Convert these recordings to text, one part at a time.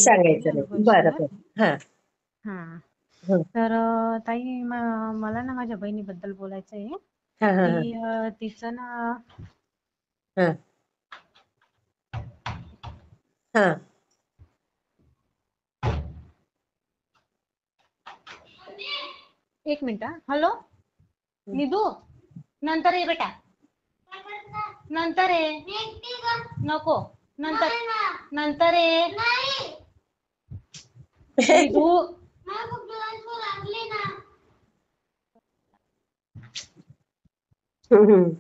सांगून देते सांगायचं या नाही. बरं गोष्टीवर. बरं. हा. हा. हं. तर ताई मला ना माझ्या बहिणीबद्दल बोलायचं आहे हा हा हा की तिचं ना हा हा. एक मिनिट हा. हॅलो निधू, नंतर ये बेटा, नंतर ये. नको, नंतर, नंतर ये निधू. हम्म.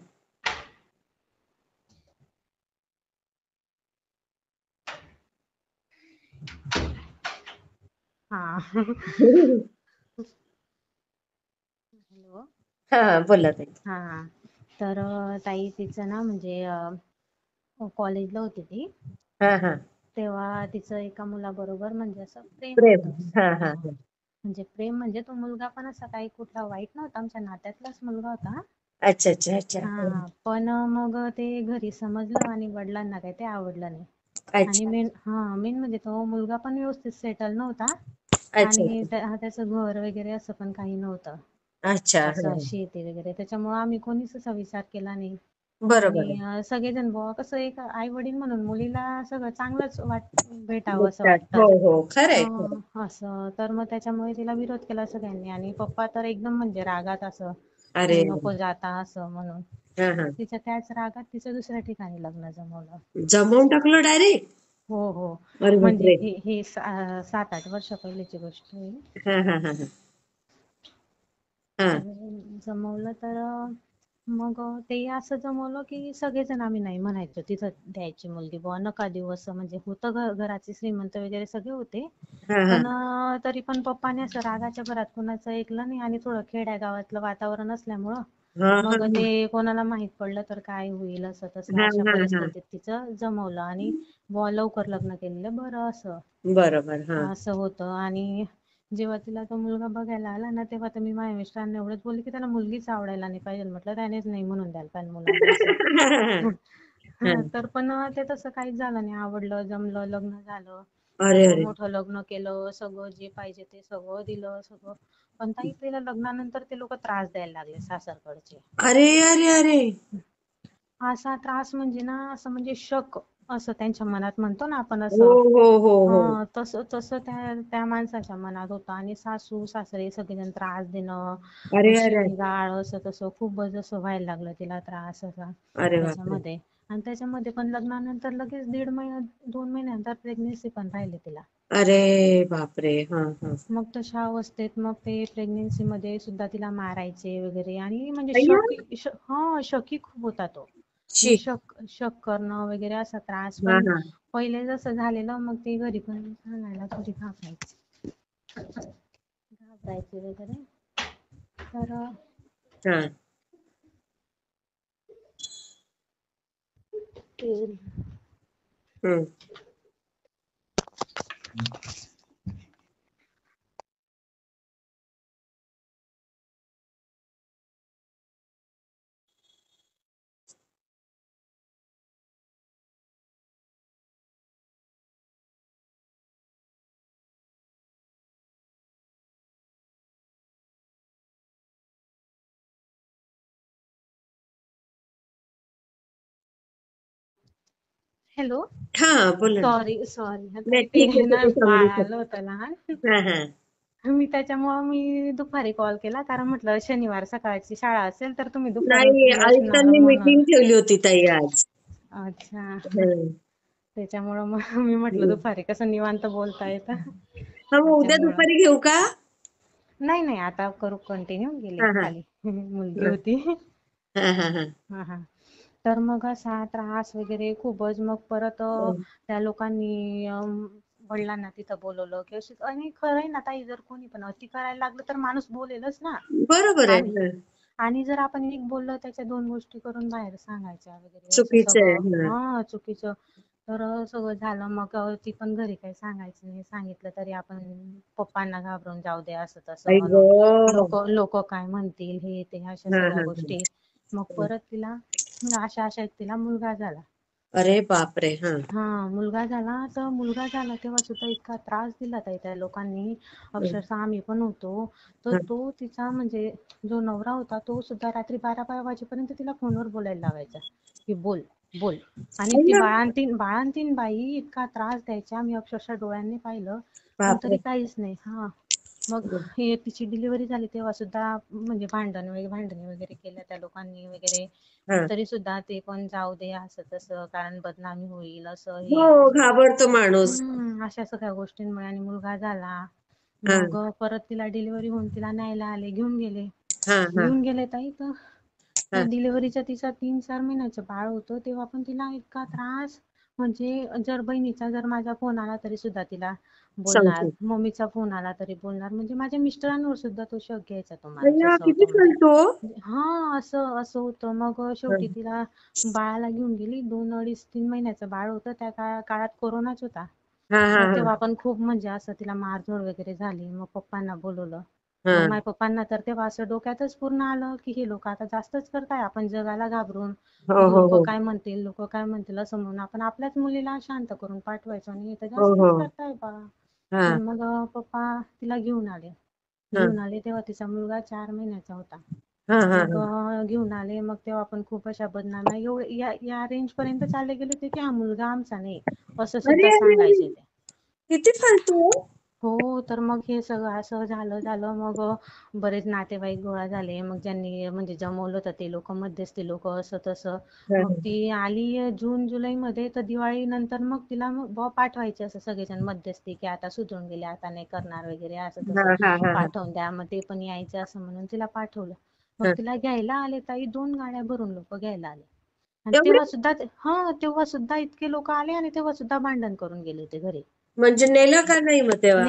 हा. हम्म. हॅलो. हा बोला ताई. हा. तर ताई तिचं ना म्हणजे कॉलेजला होती ती, हा हा. तेव्हा तिचं एका मुलाबरोबर म्हणजे असं प्रेम प्रेम. होतं. हा हा हा. हा. म्हणजे प्रेम म्हणजे तो मुलगा पण असा काही कुठला वाईट नव्हता, आमच्या नात्यातलाच मुलगा होता. अच्छा अच्छा अच्छा. हा. पण मग ते घरी समजलं आणि वडिलांना काही ते आवडलं नाही. आणि अच्छा मेन म्हणजे तो मुलगा पण व्यवस्थित सेटल नव्हता. अच्छा आणि त्याचं घर वगैरे असं पण काही नव्हतं, अच्छा. हा, असं हा. शेती वगैरे. त्याच्यामुळे आम्ही कोणीच असा विचार केला नाही. बरोबर आहे. आणि सगळेजण बुवा कसं एक आई वडील म्हणून मुलीला सगळं चांगलंच भेटावं असं बघतात. वाटतं. हो हो, खरंय खरं. असं तर मग त्याच्यामुळे तिला विरोध केला सगळ्यांनी. आणि पप्पा तर एकदम म्हणजे रागात असं, अरे तू अरे. नको जाता असं म्हणून. हा हा. तिच्या त्याच रागात तिचं दुसऱ्या ठिकाणी लग्न जमवलं. जमवून टाकलं डायरेक्ट. हो हो. अरे म्हणजे बापरे. ही 7-8 वर्ष पहिलीची गोष्ट आहे. हा हा हा हा हा. तर जमवलं तर मग ते असं जमवलं की सगळेजण आम्ही नाही म्हणायचो तिथं द्यायची मुलगी, बुवा नका देऊ असं. म्हणजे होतं घराचे श्रीमंत वगैरे सगळे होते. हा हा पण तरी पण पप्पाने असं रागाच्या भरात कोणाचं ऐकलं नाही. आणि थोडं खेड्यागावातलं वातावरण असल्यामुळं हा हा मग ते कोणाला माहित पडलं तर काय होईल असं तसं, हा अशा हा हा. परिस्थितीत तिचं जमवलं. आणि बुवा लवकर लग्न केलेलं बरं असं, बरोबर. हा. असं होतं. आणि जेव्हा तिला तो मुलगा बघायला आला ना, तेव्हा तर मी माझ्या मिस्टरांना एवढंच बोलले की त्याला मुलगीच आवडायला नाही पाहिजे. म्हटलं त्यानेच नाही म्हणून द्यायला पाहिजे मुलाला असं. हा. तर पण ते तसं काहीच झालं नाही. आवडलं, जमलं, लग्न झालं. अरे एवढं अरे. मोठं लग्न केलं, सगळं जे पाहिजे ते सगळं दिलं सगळं. पण ताई तिला लग्नानंतर ते लोक त्रास द्यायला लागले सासरकडचे. अरे अरे अरे. असा त्रास म्हणजे ना, असं म्हणजे शक असं त्यांच्या मनात म्हणतो ना आपण हो असं. हो हो हो. तसं तसं त्या माणसाच्या मनात होतं. आणि सासू सासरे सगळेजण त्रास देणं, अरे अरे. शिवीगाळ, असं तसं खूपच असं व्हायला लागलं तिला त्रास असा अरे बापरे. त्याच्यामध्ये. आणि त्याच्यामध्ये पण लग्नानंतर लगेच 1.5 महिना 2 महिन्यानंतर प्रेग्नेन्सी पण राहिली तिला. अरे बापरे. हा हा. मग तशा अवस्थेत मग ते प्रेग्नेन्सी मध्ये सुद्धा तिला मारायचे वगैरे. आणि म्हणजे अय्या. शकी खूप होता तो. शी. म्हणजे शक करणं वगैरे असा त्रास. हा पण हा. पहिले जसं झालेलं मग ते घरी पण सांगायला थोडी घाबरायचे वगैरे. तर हा. ते हम्म. हॅलो. हा बोला ना. सॉरी सॉरी नाही ताई, ठीक आहे, ते ना तुम्ही समजू बाळ आलं शकता. होतं लहान. हा हा. त्याच्यामुळं मी दुपारी कॉल केला, कारण म्हटलं शनिवार सकाळची शाळा असेल तर तुम्ही दुपारून नाही, फ्री असणार आयुक्तांनी म्हणून. मीटिंग ठेवली होती ताई आज. अच्छा. हम्म. त्याच्यामुळं मग मी म्हटलं दुपारी कसं निवांत बोलता येतं हा, मग उद्या त्याच्यामुळं. दुपारी घेऊ का? नाही नाही, आता करू कंटिन्यू. गेले हा हा खाली, मुलगी होती. हा हा हा. हा हा. तर मग असा त्रास वगैरे खूपच. मग परत त्या लोकांनी वडिलांना तिथं बोलवलं की आणि खरं आहे ना ताई, जर कोणी पण अति करायला लागलं तर माणूस बोलेलच ना. बरोबर आणि आहे. आणि जर आपण एक बोललो त्याच्या 2 गोष्टी करून बाहेर सांगायच्या वगैरे असं चुकीचं सगळं, आहे. चुकीचं. तर सगळं झालं. मग ती पण घरी काही सांगायची नाही. सांगितलं तरी आपण पप्पांना घाबरून जाऊ दे असं तसं आई म्हणून. गं. लोक काय म्हणतील हे ते अशा हा सगळ्या हा गोष्टी. मग हा. परत तिला अशा तिला मुलगा झाला. अरे बापरे. हा हा, मुलगा झाला तेव्हा सुद्धा इतका त्रास दिला ताई त्या लोकांनी. अक्षरशः आम्ही पण होतो. तर हा. तो तिचा म्हणजे जो नवरा होता तो सुद्धा रात्री 12-12 वाजेपर्यंत तिला फोनवर बोलायला लावायचा की बोल बोल. आणि ती अय्या, बाळंतीण बाई इतका त्रास द्यायच्या, मी अक्षरशः डोळ्यांनी पाहिलं. पण तरी बापरे. काहीच नाही. हा, मग हे तिची डिलिव्हरी झाली तेव्हा सुद्धा म्हणजे भांडणी वगैरे केल्या त्या लोकांनी वगैरे. पण हा. तरी सुद्धा ते पण जाऊ दे असं तसं, कारण बदनामी होईल असं हो, हे असं. घाबरतो माणूस. अशा सगळ्या गोष्टींमुळे आणि मुलगा झाला. हा मग परत तिला डिलिव्हरी होऊन तिला न्यायला आले, घेऊन गेले. हा हा घेऊन गेले ताई. तर हा. डिलिव्हरीच्या तिचा 3-4 महिन्याचं बाळ होतं तेव्हा पण तिला इतका त्रास. म्हणजे जर बहिणीचा जर माझा फोन आला तरी सुद्धा तिला बोलणार, सांगते. मम्मीचा फोन आला तरी बोलणार. म्हणजे माझ्या मिस्टरांवर सुद्धा तो शक घ्यायचा तो माणूस, अय्या, असं किती होतं म्हणजे. फालतू हो. हा, असं असं होतं. मग हा. शेवटी तिला बाळाला घेऊन गेली. 2 अडीच 3 महिन्याचं बाळ होतं. त्या काळात कोरोनाच होता. हा हा मग हा तेव्हा पण खूप म्हणजे असं तिला मारझोड वगैरे झाली. मग पप्पांना बोलवलं. मग हा. माझ्या पप्पांना तर तेव्हा असं डोक्यातच पूर्ण आलं की हे लोक आता जास्तच करताय. आपण जगाला घाबरून हो हो लोक हो काय म्हणतील, लोक काय म्हणतील असं म्हणून आपण आपल्याच मुलीला शांत करून पाठवायचो आणि हे तर हो हो. जास्तच करताय बा. हा तर मग पप्पा तिला घेऊन आले. हा घेऊन आले तेव्हा तिचा मुलगा 4 महिन्याचा होता. हा हा मग हा. घेऊन आले. मग तेव्हा पण खूप अशा बदनाम्या एवढे या रेंज पर्यंत चालले गेले होते की हा मुलगा आमचा नाही असं अरे सुद्धा अरे अरे, सांगायचे ते. किती फालतू हो. हो, तर मग हे सगळं असं झालं. मग बरेच नातेवाईक गोळा झाले. मग ज्यांनी म्हणजे जमवलं होतं ते लोक, मध्यस्थी लोक, असं तसं. हा मग ती आली जून जुलैमध्ये. तर दिवाळी नंतर मग तिला मग पाठवायचे असं सगळेजण मध्यस्थी की आता सुधरून गेले, आता नाही करणार वगैरे असं हा तसं, हा हा हा पाठवून द्या. मग ते पण यायचे असं म्हणून तिला पाठवलं. मग हा. तिला घ्यायला आले ताई, 2 गाड्या भरून लोक घ्यायला आले. आणि एवढे? तेव्हा सुद्धा इतके लोक आले आणि तेव्हा सुद्धा भांडण करून गेले ते घरी. म्हणजे नेलं का नाही मग तेव्हा?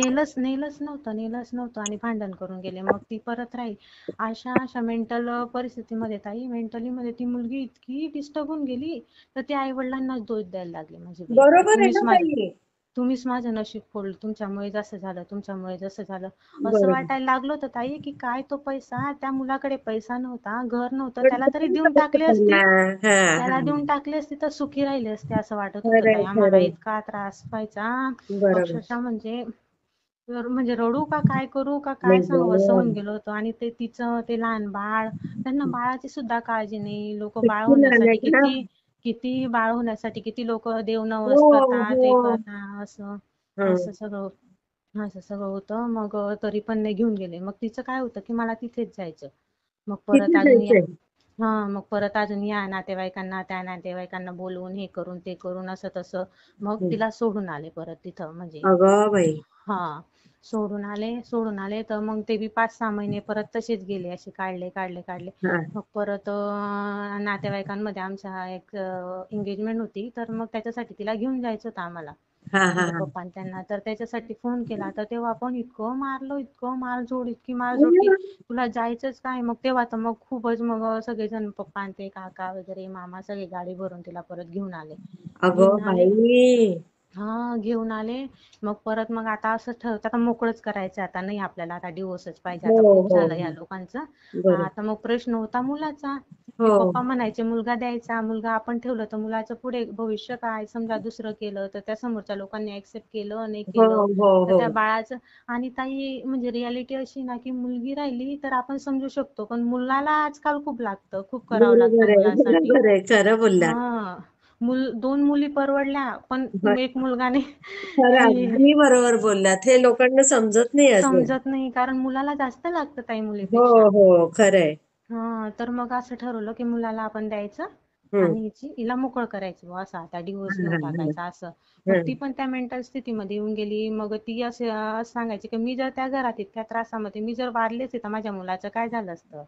नेलंच नव्हतं आणि भांडण करून गेले. मग ती परत राहील. अशा मेंटल परिस्थितीमध्ये ताई, मेंटली मध्ये ती मुलगी इतकी डिस्टर्ब होऊन गेली. तर ती आई वडिलांनाच दोष द्यायला लागली माझी बहीण, की बरोबर आहे ना ताई. तुम्हीच माझं नशीब फोडलं, तुमच्यामुळे असं झालं, तुमच्यामुळे जसं झालं. असं बरोबर. वाटायला लागलं होतं ताई की काय तो पैसा, त्या मुलाकडे पैसा नव्हता, घर नव्हतं, पण त्याला तो तरी पण देऊन पैसा टाकले असते. पडला. हा हा. त्याला देऊन टाकले असते तर सुखी राहिले असते असं वाटत होतं खरंय ताई आम्हाला. खरंय. इतका त्रास व्हायचा बरोबर. अक्षरशः म्हणजे. म्हणजे रडू का काय करू का नाही काय सांगू असं होऊन गं. गेलो होतं. आणि ते तिचं ते लहान बाळ, त्यांना बाळाची सुद्धा काळजी नाही. लोक बाळ किती लहान होण्यासाठी आहेत ना. किती बाळ होण्यासाठी किती लोक देवनवस हो करतात, ते हो. करतात असं. हं. असं सगळं असं सगळं होतं. मग तरी पण नाही घेऊन गेले. मग तिचं काय होतं की मला तिथेच जायचं. मग परत किती अजून जायचंय? मग परत अजून या नातेवाईकांना त्या नातेवाईकांना बोलवून हे करून ते करून असं तसं. मग हं. तिला सोडून आले परत तिथं म्हणजे. अगं बाई. हा, सोडून आले तर मग ते बी 5-6 महिने परत तसेच गेले, असे काढले. हा मग परत नातेवाईकांमध्ये आमच्या एक एंगेजमेंट होती. तर मग त्याच्यासाठी तिला घेऊन जायचं होतं आम्हाला, हा हा माझ्या हा. पप्पा त्यांना. तर त्याच्यासाठी फोन केला. तर तेव्हा पण इतकं मारलं, इतकं मारझोड, इतकी मारझोड की अय्या. तुला जायचंच काय. मग तेव्हा तर मग खूपच, मग सगळेजण पप्पा आणि ते काका वगैरे मामा सगळे गाडी भरून तिला परत घेऊन आले. अगं घेऊन आले बाई. घेऊन आले. मग आता असं ठरवतं आता मोकळंच करायचं, आता नाही आपल्याला, आता डिवोर्सच पाहिजे, हो आता खूप हो झालं या हो. लोकांचं. बरोबर. आता मग प्रश्न होता मुलाचा, की हो पप्पा म्हणायचे मुलगा द्यायचा, मुलगा आपण ठेवलं तर मुलाचं पुढे भविष्य काय, समजा दुसरं केलं तर त्या समोरच्या लोकांनी ऍक्सेप्ट केलं नाही हो केलं हो तर हो. त्या बाळाचं. आणि ताई म्हणजे रियालिटी अशी ना की मुलगी राहिली तर आपण समजू शकतो, पण मुलाला आजकाल खूप लागतं, खूप करावं लागतं बरोबर आहे मुलासाठी. बरोबर आहे. खरं बोलला. हा, 2 मुली परवडल्या पण एक मुलगा खरं नाही. अगदी बरोबर बोललात. हे लोकांना समजत नाही अजून. समजत नाही, कारण मुलाला जास्त लागतं ताई हो मुलीपेक्षा. हो. खरंय. तर मग असं ठरवलं की मुलाला आपण द्यायचं हम्म. आणि हिला मोकळं करायचं बुवा, असं आता हा डिवोर्स हा घेऊन हा. टाकायचा असं. मग हम्म. ती पण त्या मेंटल स्थितीमध्ये येऊन गेली. मग ती असं सांगायची की मी जर त्या घरात इतक्या त्रासामध्ये मी जर वारलेच तर माझ्या मुलाचं काय झालं असतं.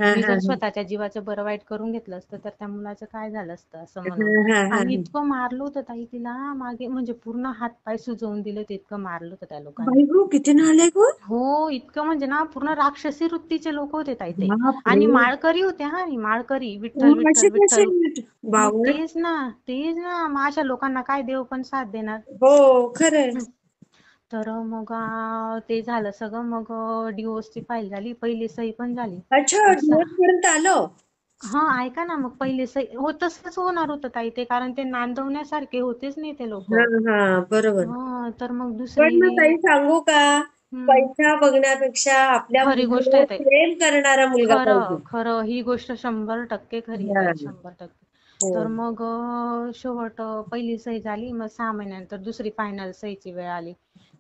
हा मी हा जर हा. स्वतःच्या जीवाचं बरं वाईट करून घेतलं असतं तर त्या मुलाचं काय झालं असतं असं हा म्हणून. हा हा आणि हा. इतकं मारलं होतं ताई तिला मागे, म्हणजे पूर्ण हात पाय सुजवून दिले होते, इतकं मारलं होतं त्या लोकांनी. बाई गो, किती नालायक गो. हो, इतकं म्हणजे ना पूर्ण राक्षसी वृत्तीचे लोक होते ताई ते. आणि बापरे. माळकरी होते आणि माळकरी, विठ्ठल असे विठ्ठल कसे विठ्ठल. मग बावळ. तेच ना मग अशा लोकांना काय देव पण साथ देणार. हो खरंय. हं. तर मग ते झालं सगळं. मग डिवोर्सची फाईल झाली, पहिली सही पण झाली. अच्छा, मग दिवस पर्यंत आलो. हा ऐका ना, मग पहिले हो तसंच होणार होतं ताई ते, कारण ते नांदवण्यासारखे होतेच नाही ते लोक. हा हा, बरोबर. हा तर मग पण दुसरी. मग ताई सांगू का, हम्म. पैसा बघण्यापेक्षा आपल्या खरी गोष्ट मुलीवर आहे ताई. प्रेम करणारा मुलगा खरं पाहिजे. खरं ही गोष्ट 100% खरी आहे हा. ताई, 100%. हो. तर मग शेवट पहिली सही झाली, मग 6 महिन्यानंतर दुसरी फायनल सहीची वेळ आली.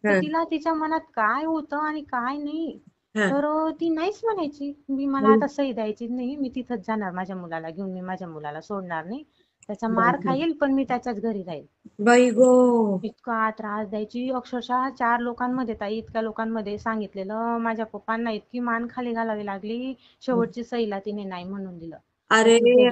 तर हा तिला तिच्या मनात काय होतं आणि काय नाही, हा. तर ती नाहीच म्हणायची. मला आता सही द्यायची नाही, मी तिथंच जाणार माझ्या मुलाला घेऊन, मी माझ्या मुलाला सोडणार नाही. त्याचा मार बाई खाईल पण मी त्याच्याच घरी राहील. बाई गो. इतका त्रास द्यायची अक्षरशः 4 लोकांमध्ये ताई, इतक्या लोकांमध्ये सांगितलेलं, माझ्या पप्पांना इतकी मान खाली घालावी लागली. शेवटची सहीला तिने नाही म्हणून दिलं. तर अरे तिथे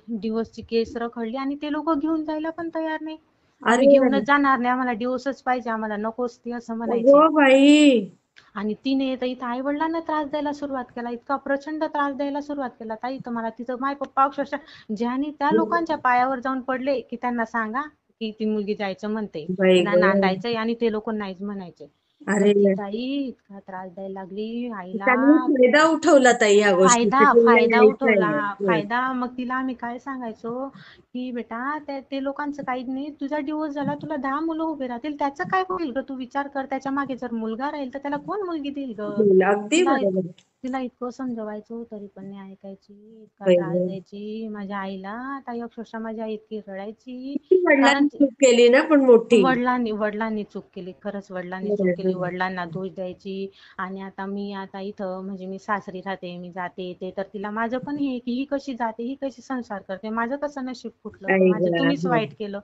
डिवोर्सची केस रखडली आणि ते लोक घेऊन जायला पण तयार नाही. आम्ही अरे घेऊनच जाणार नाही, आम्हाला डिवोर्सच पाहिजे, आम्हाला नकोच ती, असं म्हणायचे. अगो बाई. आणि तिने तर इथं आई वडिलांना त्रास द्यायला सुरुवात केला, इतका प्रचंड त्रास द्यायला सुरुवात केला ताई. तर मला तिथं माय पप्पा अक्षरशः ज्याने त्या लोकांच्या पायावर जाऊन पडले, की त्यांना सांगा की ती मुलगी जायचं म्हणते, बाई तिला ग. नांदायचंय, आणि ते लोक नाहीच म्हणायचे. तर अरे ती ताई इतका त्रास द्यायला लागली त्यांनी आईला. फायदा उठवला ताई या फायदा गोष्टीचा, की हिला फायदा उठवला. यायचंय. हं. फायदा. मग तिला आम्ही काय सांगायचो, की बेटा ते लोकांचं काहीच नाही, तुझा डिवोर्स झाला, तुला 10 मुलं उभे राहतील, त्याचं काय होईल ग, तू विचार कर. त्याच्या मागे जर मुलगा राहील तर त्याला कोण मुलगी देईल ग. अगदी तिला बरोबर. तिला इतकं समजवायचो तरी पण नाही ऐकायची. इतका बाई त्रास ग. द्यायची माझ्या आईला ताई, अक्षरशः माझी आई इतकी रडायची. किती कारण वडिलांनी चूक केली ना पण मोठी. वडिलांनी चूक केली, खरंच वडिलांनी चूक केली. हं. वडिलांना दोष द्यायची. आणि आता इथं म्हणजे मी सासरी राहते, मी जाते ते, तर तिला माझं पण हे की ही कशी जाते, ही कशी संसार करते, माझं कसं नशीब फुटलं, आई माझं ग. तुम्हीच हं. वाईट केलं.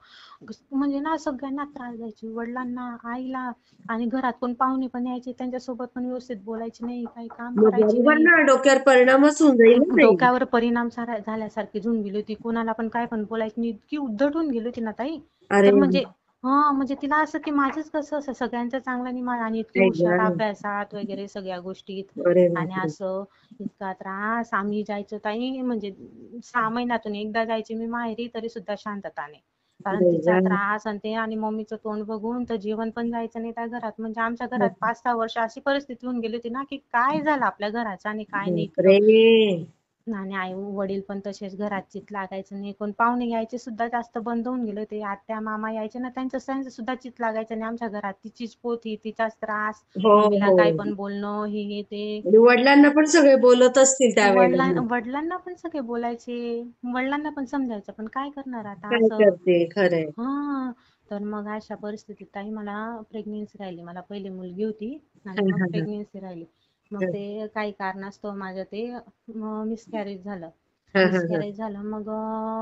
म्हणजे ना सगळ्यांना त्रास द्यायची, वडिलांना, आईला. आणि घरात कोण पाहुणे पण यायचे, त्यांच्यासोबत पण व्यवस्थित बोलायची नाही, काही काम मग करायची बरोबर नाही. ना, डोक्यावर परिणामच होऊन जाईल ना ताई. डोक्यावर परिणाम झाल्यासारखी झून गेली होती, कोणाला पण काय पण बोलायची नाही, इतकी उद्धट होऊन गेली होती ना ताई. अरे तर म्हणजे हा, म्हणजे तिला असं की माझंच कसं असं सगळ्यांचं चांगलं नाही, आणि इतकी आई हुशार ग. अभ्यासात वगैरे सगळ्या गोष्टीत. अरे आणि बापरे. असं इतका त्रास. आम्ही जायचो ताई, म्हणजे 6 महिन्यातून एकदा जायची मी माहेरी, तरी सुद्धा शांतता नाही. कारण बाई तिचा ग. त्रास आणि ते, आणि मम्मीचं तोंड बघून तर जेवण पण जायचं नाही त्या घरात. म्हणजे आमच्या घरात 5-6 वर्ष अशी परिस्थिती होऊन गेली होती ना, की काय झालं आपल्या घराचं आणि काय नाही इतकं. बापरे. आणि आई वडील पण तसेच, घरात चित लागायचं नाही, कोण पाहुणे यायचे सुद्धा जास्त बंद होऊन गेले होते. आत्या मामा यायचे ना, त्यांचं सुद्धा चित लागायचं नाही आमच्या घरात. तिचीच पोथी, तिचाच त्रास, हो मम्मीला हो. काय पण बोलणं, हे ते. आणि वडिलांना पण सगळे बोलत असतील त्यावेळेला मग. वडिलांना पण सगळे बोलायचे, वडिलांना पण समजायचं, पण काय करणार आता काय असं. करते खरंय. हा. तर मग अशा परिस्थितीत ताई मला प्रेग्नेन्सी राहिली. मला पहिली मुलगी होती हा आणि मग हा हा. प्रेग्नेन्सी राहिली. मग हा ते काही कारणास्तव माझं ते मिसकॅरेज झालं. हा हा हा. मिसकॅरेज झालं, मग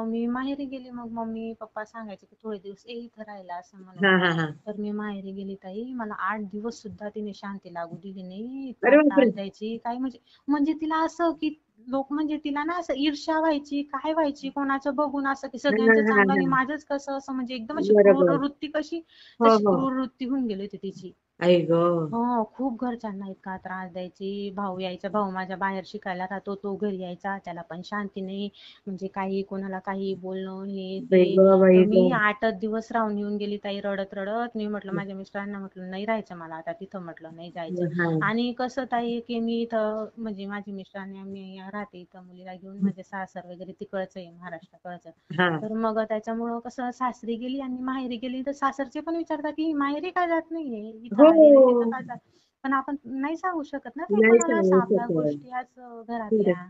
मी माहेरी गेली. मग मम्मी पप्पा सांगायचे की थोडे दिवस इथं राहिला, असं म्हणून. हा हा हा. तर मी माहेरी गेली ताई, मला 8 दिवस सुद्धा तिने शांती लागू दिली नाही, इतका अरे बापरे. त्रास द्यायची काय म्हणजे. म्हणजे तिला असं की लोक, म्हणजे तिला ना असं ईर्ष्या व्हायची, काय व्हायची कोणाचं बघून, असं की हा सगळ्यांचं हा चांगलं हा. आणि माझंच कसं, असं म्हणजे एकदम अशी क्रूर बरोबर. वृत्ती कशी, हो तशी हो. क्रूर वृत्ती होऊन गेली होती तिची. आई ग. हो, खूप घरच्यांना इतका त्रास द्यायची. भाऊ यायचा, भाऊ माझा बाहेर शिकायला राहतो, तो घरी यायचा, त्याला पण शांती नाही. म्हणजे काही कोणाला काही बोलणं, हे बाई ते. ग तर बाई ग. मी 8च दिवस राहून येऊन गेली ताई, रडत रडत. मी म्हटलं माझ्या मिस्टरांना, म्हटलं नाही राहायचं मला आता तिथं, म्हटलं नाही जायचं. हा आणि कसं ताई, की मी इथं म्हणजे माझी मिस्टरांनी, आम्ही राहते इथं मुलीला घेऊन, माझे सासर वगैरे तिकडचं आहे, महाराष्ट्राकडचं. हा. तर मग त्याच्यामुळं कसं, सासरी गेली आणि माहेरी गेली, तर सासरचे पण विचारतात की माहेरी का जात नाहीये, इथं हो. आली आणि तिथं का जात. पण आपण नाही सांगू शकत ना ते नाही कोणाला, असं सांगू आपल्या शकत. गोष्टी आज खरंय. घरातल्या.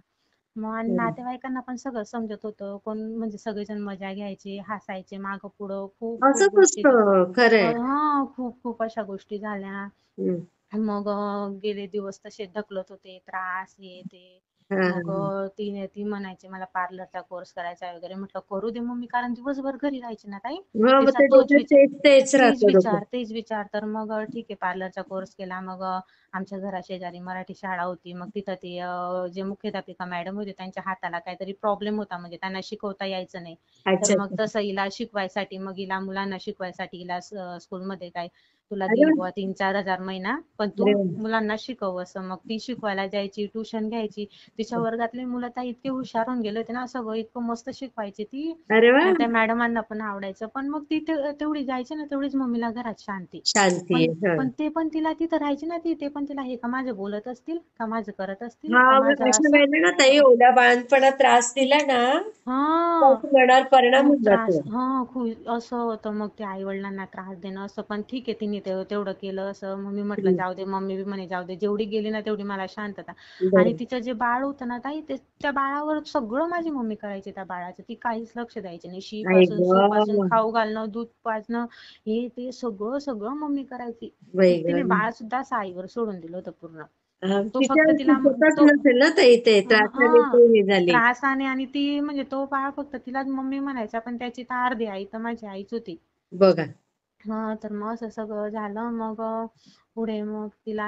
मग आणि खरंय. नातेवाईकांना पण सगळं समजत होतं, कोण म्हणजे सगळेजण मजा घ्यायचे, हसायचे मागं पुढं, खूप खूप असंच गोष्टी. असतं खरंय. हा, खूप खूप अशा गोष्टी झाल्या. हम्म. मग गेले दिवस तसे ढकलत होते, त्रास, हे ते. हा हा मग हा. ती म्हणायची मला पार्लरचा कोर्स करायचा आहे वगैरे. म्हटलं करू दे मम्मी, कारण दिवसभर घरी राहायची ना ताई. हा, मग तिचा ते तोच डोक्यात विचार, तेच तेच राहतं डोक्यात. विचार, तेच विचार. तर मग ठीक आहे, पार्लरचा कोर्स केला. मग आमच्या घराशेजारी मराठी शाळा होती, मग तिथं ते जे मुख्याध्यापिका मॅडम होते, त्यांच्या हाताला काहीतरी प्रॉब्लेम होता, म्हणजे त्यांना शिकवता यायचं नाही. तर अच्छा मग अच्छा. तसं हिला शिकवायसाठी, मग हिला मुलांना शिकवायसाठी हिला स्कूलमध्ये काय तुला अरे देईल वा. बुवा 3-4 हजार महिना, पण तू अरे वा. मुलांना शिकव असं. मग ती शिकवायला जायची, ट्युशन घ्यायची. तिच्या वर्गातले मुलं ताई इतके हुशार होऊन गेले होते ना, सगळं इतकं मस्त शिकवायची ती. अरे वा. त्या मॅडमांना पण आवडायचं. पण मग ती तेवढी जायची ना, तेवढीच मम्मीला घरात शांती. शांती पण आहे. हा. पण ते पण तिला तिथं राहायची ना ती, ते पण तिला हे का माझं बोलत असतील, का माझं करत असतील, हा, का मग माझं अशा असं. वेळेला ना ताई, एवढ्या बाळंतपणात त्रास दिला ना, हा, त्याच्या मनावर परिणाम खूप होऊन त्रास. जातो. खूप असं होतं. मग ते आई वडिलांना त्रास देणं असं. पण ठीक आहे, तिने तेवढं केलं असं. मग मी म्हटलं हम्म. जाऊ दे. मम्मी बी म्हणे जाऊ दे, जेवढी गेली ना तेवढी मला शांतता. आणि बरोबर. तिचं जे बाळ होतं ना ताई, त्या बाळावर सगळं माझी मम्मी करायची. त्या बाळाचं ती काहीच लक्ष द्यायची नाही. शी आई पासून सू पासून ग. खाऊ घालणं, दूध पाजणं, हे ते सगळं सगळं मम्मी करायची. बाई तिने ग. बाळ सुद्धा असं आईवर सोडून दिलं होतं पूर्ण. तो तिच्या फक्त तिला सुचतच तो नसेल ना ताई, ते त्रासाने हा तो हे झाली. त्रासाने. आणि ती म्हणजे तो बाळ फक्त तिलाच मम्मी म्हणायचा, पण त्याची तर अर्धी आई तर माझी आईच होती. बघा. तर मग असं सगळं झालं. मग पुढे मग तिला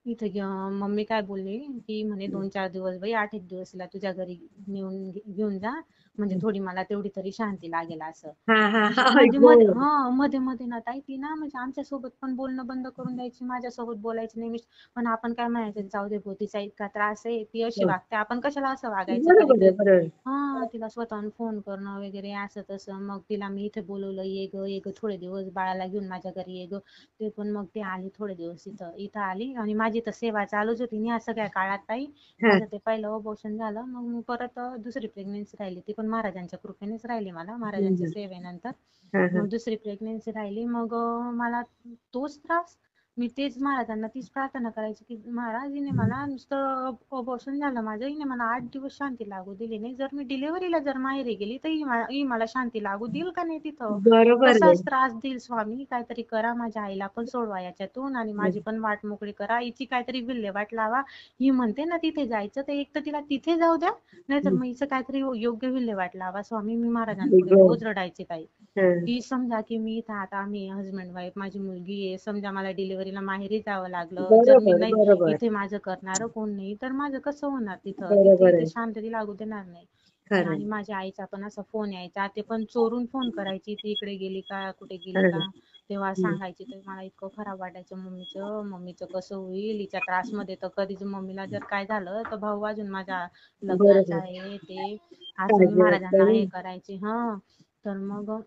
इथे मम्मी काय बोलली, की म्हणे 2-4 दिवस बाई, 8 एक दिवस तिला तुझ्या घरी घेऊन जा, म्हणजे थोडी मला तेवढी तरी शांती लागेल असं. हा हा हा. आई म्हणजे ग. मध्ये मध्ये ना ताई ती ना, म्हणजे आमच्या सोबत पण बोलणं बंद करून द्यायची, माझ्यासोबत बोलायची नाही. पण आपण काय म्हणायचं, जाऊ दे भाऊ, तिचा इतका त्रास आहे, ती अशी वागते, आपण कशाला असं वागायचं कधी बरोबर आहे, कधी. बरोबर. तिला स्वतःहून फोन करणं वगैरे असं तसं. मग तिला मी इथे बोलवलं, ये ग थोडे दिवस बाळाला घेऊन माझ्या घरी ये ग. ते पण मग ती आली थोडे दिवस, इथं आली. आणि माझी तर सेवा चालूच होती ना या सगळ्या काळात ताई. हा माझं ते पहिलं अबॉर्शन झालं, मग मी परत दुसरी प्रेग्नेन्सी राहिली. ती पण महाराजांच्या कृपेनेच राहिली मला, महाराजांच्या सेवेनंतर. हा हा. मग दुसरी प्रेग्नेन्सी राहिली. मग मला तोच त्रास. मी तेच महाराजांना तीच प्रार्थना करायची, की महाराज, हिने मला नुसतं अबॉर्शन झालं माझं, हिने मला 8 दिवस शांती लागू दिली नाही. जर मी डिलिव्हरीला जर माहेरी गेली तर ही मला शांती लागू देईल का नाही तिथं. बरोबर आहे. तसाच त्रास देईल स्वामी. काहीतरी करा, माझ्या आईला पण सोडवा याच्यातून, आणि माझी पण वाट मोकळी करा, हिची काहीतरी विल्हेवाट लावा. ही म्हणते ना तिथे जायचं, तर एक तर तिला तिथे जाऊ द्या, नाहीतर मग हिचं काहीतरी योग्य विल्हेवाट लावा स्वामी. मी आई महाराजांपुढे ग. रोज रडायचे ताई. हा. की समजा की मी इथं आता, आम्ही हजबंड वाईफ, माझी मुलगी आहे, समजा मला डिलिव्हरीला माहेरी जावं लागलं, जर मी बरोबर नाही बरोबर. इथे माझं करणारं कोण नाही, तर माझं कसं होणार तिथं. तिथे बरोबर इथे आहे. शांतती लागू देणार नाही. खरं. आणि माझ्या आईचा पण असा फोन यायचा, ते पण चोरून फोन करायची, ती इकडे गेली का, कुठे गेली हा. का, तेव्हा सांगायची. तर मला इतकं खराब वाटायचं, मम्मीचं कसं होईल हिच्या त्रासमध्ये. तर कधीच मम्मीला जर काय झालं तर भाऊ अजून माझ्या लग्नाचा बरोबर. आहे ते, असं मी काळजी महाराजांना वाटते. हे करायची. तर मग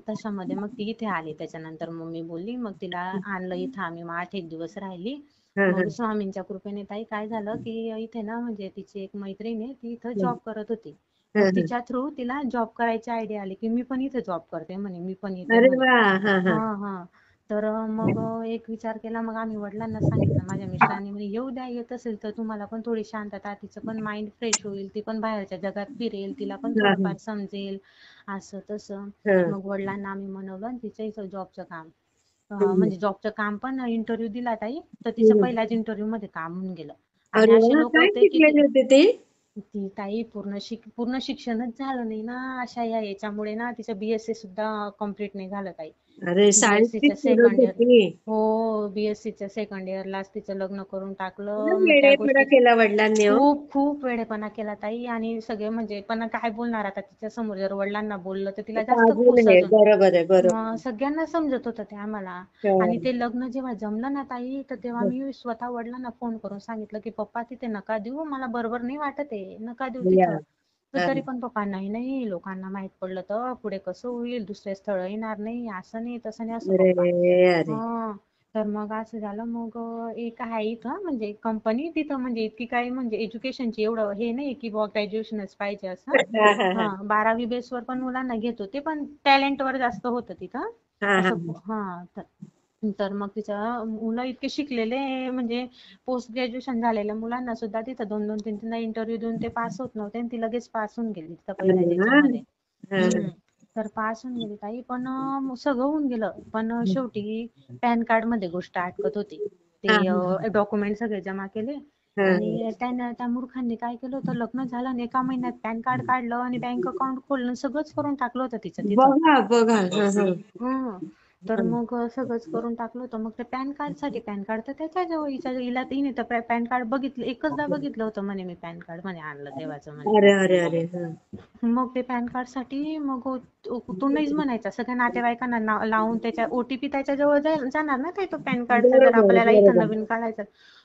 तशामध्ये मग ती इथे आली. त्याच्यानंतर मम्मी बोलली, मग तिला आणलं इथं आम्ही. मग 8 एक दिवस राहिली. हा हा मग स्वामींच्या कृपेने ताई काय झालं, की इथे ना, म्हणजे तिची एक मैत्रीण आहे, ती इथं जॉब करत होती. हा मग हा. तिच्या थ्रू तिला जॉब करायची आयडिया आली, की मी पण इथे जॉब करते म्हणे, मी पण येते अरे म्हणे. वा. हा हा. हा. तर मग एक विचार केला. मग आम्ही वडिलांना सांगितलं, माझ्या मिस्टरांनी म्हणे येऊ द्या, येत असेल तर तुम्हाला पण थोडी शांतता, तिचं पण माइंड फ्रेश होईल, ती पण बाहेरच्या जगात फिरेल, तिला पण हा हा. थोडंफार समजेल, असं तसं. हा. मग वडिलांना आम्ही मनवलं, आणि तिच्या इथं जॉबचं काम, हम्म. म्हणजे जॉबचं काम पण, इंटरव्ह्यू दिला ताई, तर तिचं हम्म. पहिल्याच इंटरव्ह्यू मध्ये काम होऊन गेलं. आणि अरे असे वा, लोक काय होते की शिकलेली होती ती? ती ताई पूर्ण शिक्षणच झालं नाही ना, अशा याच्यामुळे ना, तिचं बीएससी सुद्धा कम्प्लीट नाही झालं ताई. अरे, सायन्सची बीएससीच्या स्टुडंट सेकंड इयर होती. हो, बीएससीच्या सेकंड इयरलाच तिचं लग्न करून एवढा टाकलं. मग त्या वेडेपणा गोष्टी केला वडिलांनी हो. खूप खूप वेडेपणा केला ताई. आणि सगळे म्हणजे, पण काय बोलणार आता, तिच्या समोर जर वडिलांना बोललं तर तिला आता जास्त अजून खूस हे अजून. बरोबर आहे, मग बरोबर. सगळ्यांना समजत होतं ते आम्हाला. आणि हं. ते लग्न जेव्हा जमलं ना ताई, तर तेव्हा मी स्वतः वडिलांना फोन करून सांगितलं, की पप्पा तिथे नका देऊ, मला बरोबर नाही वाटत आहे, नका देऊ या. तिथं. तर हा. तरी पण पप्पा, नाही नाही, लोकांना माहित पडलं तर पुढे कसं होईल, दुसरे स्थळ येणार नाही, असं नाही तसं नाही, असं अरे पप्पा. अरे. हा. तर मग असं झालं. मग एक आहे इथं, म्हणजे कंपनी तिथं, म्हणजे इतकी काही म्हणजे एज्युकेशनची एवढं हे नाही, की बुवा ग्रॅज्युएशनच पाहिजे असं. हा हा हा. 12वी बेसवर पण मुलांना घेत होते, पण टॅलेंटवर जास्त होतं तिथं. हा हा. असं तर मग तिचं मुलं इतके शिकलेले, म्हणजे पोस्ट ग्रॅज्युएशन झालेल्या मुलांना सुद्धा तिथं 2-2, 3-3दा इंटरव्ह्यू देऊन ते पास होत नव्हते, आणि ती लगेच पास होऊन गेली तिथं अरे पहिल्याच वा. याच्यामध्ये. हा हा. तर पास होऊन गेली ताई. पण सगळं होऊन गेलं, पण शेवटी पॅन कार्ड मध्ये गोष्ट अटकत होती. हा ते डॉक्युमेंट सगळे जमा केले, हा. आणि त्या मूर्खांनी काय केलं होतं, लग्न झालं आणि एका महिन्यात पॅन कार्ड काढलं, आणि बँक अकाउंट खोललं, सगळंच करून टाकलं होतं तिचं तिथं. बघा बघा. हा हा. हं. तर हा. मग सगळंच करून टाकलं होतं. मग ते पॅन कार्ड साठी, पॅन कार्ड तर त्याच्याजवळ, हिला तिने तर पॅन कार्ड बघितलं, एकचदा बघितलं होतं म्हणे मी, पॅन कार्ड म्हणे आणलं तेव्हाच म्हणे. अरे अरे अरे. हा. मग ते पॅन कार्ड साठी मग तो नाहीच म्हणायचा. सगळ्या नातेवाईकांना लावून त्याच्या ओटीपी त्याच्या जवळ जाणार ना, ते तो पॅन कार्डचा, जर बरोबर आपल्याला इथं बरोबर. नवीन काढायचा.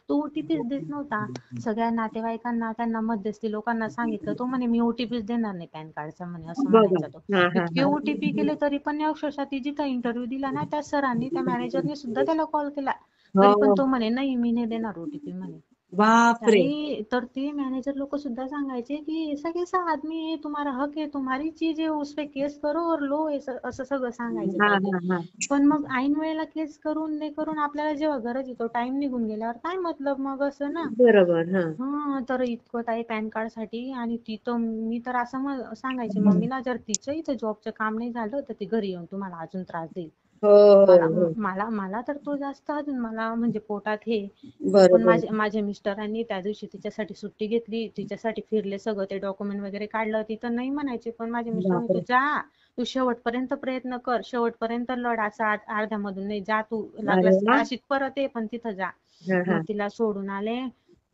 तो ओटीपीच देत नव्हता. सगळ्या नातेवाईकांना, त्यांना मध्यस्थी लोकांना सांगितलं. तो म्हणे मी ओटीपीच देणार नाही पॅन कार्डचा म्हणे, असं बघा. म्हणायचा तो. हा हा इतके हा. ओटीपी केले तरी पण अक्षरशः ती जिथं इंटरव्ह्यू दिला ना, त्या सरांनी, त्या मॅनेजरने सुद्धा त्याला कॉल केला. तरी पण हो. तो म्हणे नाही, मी नाही देणार ओटीपी म्हणे. बापरे. ताई, तर ते मॅनेजर लोक सुद्धा सांगायचे की ऐसा कैसा आदमी है, तुम्हारा हक है, तुम्हारी चीज है, उस पे केस करो और लो, असं सगळं सांगायचे हा ताई ते. हा हा. पण मग ऐन वेळेला केस करून नाही करून, आपल्याला जेव्हा गरज येतो, टाइम निघून गेल्यावर काय मतलब मग, असं ना. बरोबर. हा. हा, तर इतकं ताई पॅन कार्ड साठी. आणि ती तर, मी तर असं सांगायचे मम्मीला, जर तिचं इथं जॉबचं काम नाही झालं तर ती घरी येऊन तुम्हाला अजून त्रास देईल. हो हो मला हो. मला मला तर तो जास्त अजून, मला म्हणजे पोटात हे. पण बरोबर. माझ्या मिस्टरांनी त्या दिवशी तिच्यासाठी सुट्टी घेतली, तिच्यासाठी फिरले सगळं, ते डॉक्युमेंट वगैरे काढलं. तिथं नाही म्हणायचे, पण माझे मिस्टर म्हणे तू बापरे. जा, तू शेवटपर्यंत प्रयत्न कर, शेवटपर्यंत लढ, असं अर्ध्यामधून नाही जा, तू अरे लागलास वा. अशीच परत ये, पण तिथं जा. हा मग हा. तिला सोडून आले.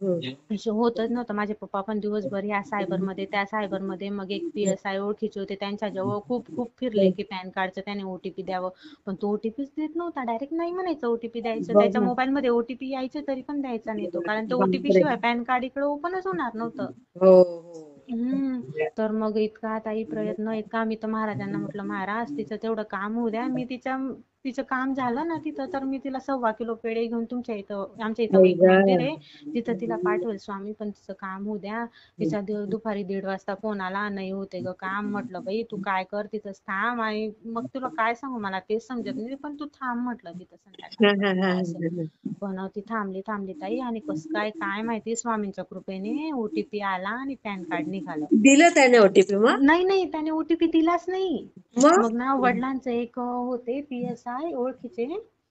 हम्म. होतच नव्हतं. माझे पप्पा पण दिवसभर ह्या सायबरमध्ये, त्या सायबरमध्ये. मग एक PSI ओळखीचे होते, त्यांच्याजवळ खूप खूप फिरले की पॅन कार्डचं त्याने ओटीपी द्यावं. पण तो ओटीपीच देत नव्हता. डायरेक्ट नाही म्हणायचं ओटीपी द्यायचं. त्याच्या बघा. मोबाईलमध्ये ओटीपी यायचे तरी पण द्यायचा नाही तो, कारण तो ओटीपी बापरे. शिवाय पॅन कार्ड इकडे ओपनच होणार नव्हतं. हो हो. हम्म. तर मग इतका ताई प्रयत्न, इतका. मी तर महाराजांना म्हटलं, महाराज तिचं तेवढं काम होऊ द्या, मी तिचं काम झालं ना तिथं, तर मी तिला 1.25 किलो पेढे घेऊन तुमच्या इथं, आमच्या इथं आई एक मंदिर ग. आहे तिथं तिला पाठवेल स्वामी, पण तिचं काम होऊ द्या. तिचा दुपारी 1:30 वाजता फोन आला, नाही होते ग काम. म्हटलं बाई तू काय कर, तिथंच थांब. आणि मग तुला काय सांगू, मला तेच समजत नाही, पण तू थांब म्हटलं तिथं हा हा संध्याकाळपर्यंत हा असं. हा. पण ती थांबली थांबली ताई, आणि कसं काय काय माहिती, स्वामींच्या कृपेने ओटीपी आला आणि पॅन कार्ड निघालं. दिलं त्याने ओटीपी मग? नाही नाही, त्याने ओटीपी दिलाच नाही. मग? मग ना, वडिलांचं एक होते PSI ओळखीचे,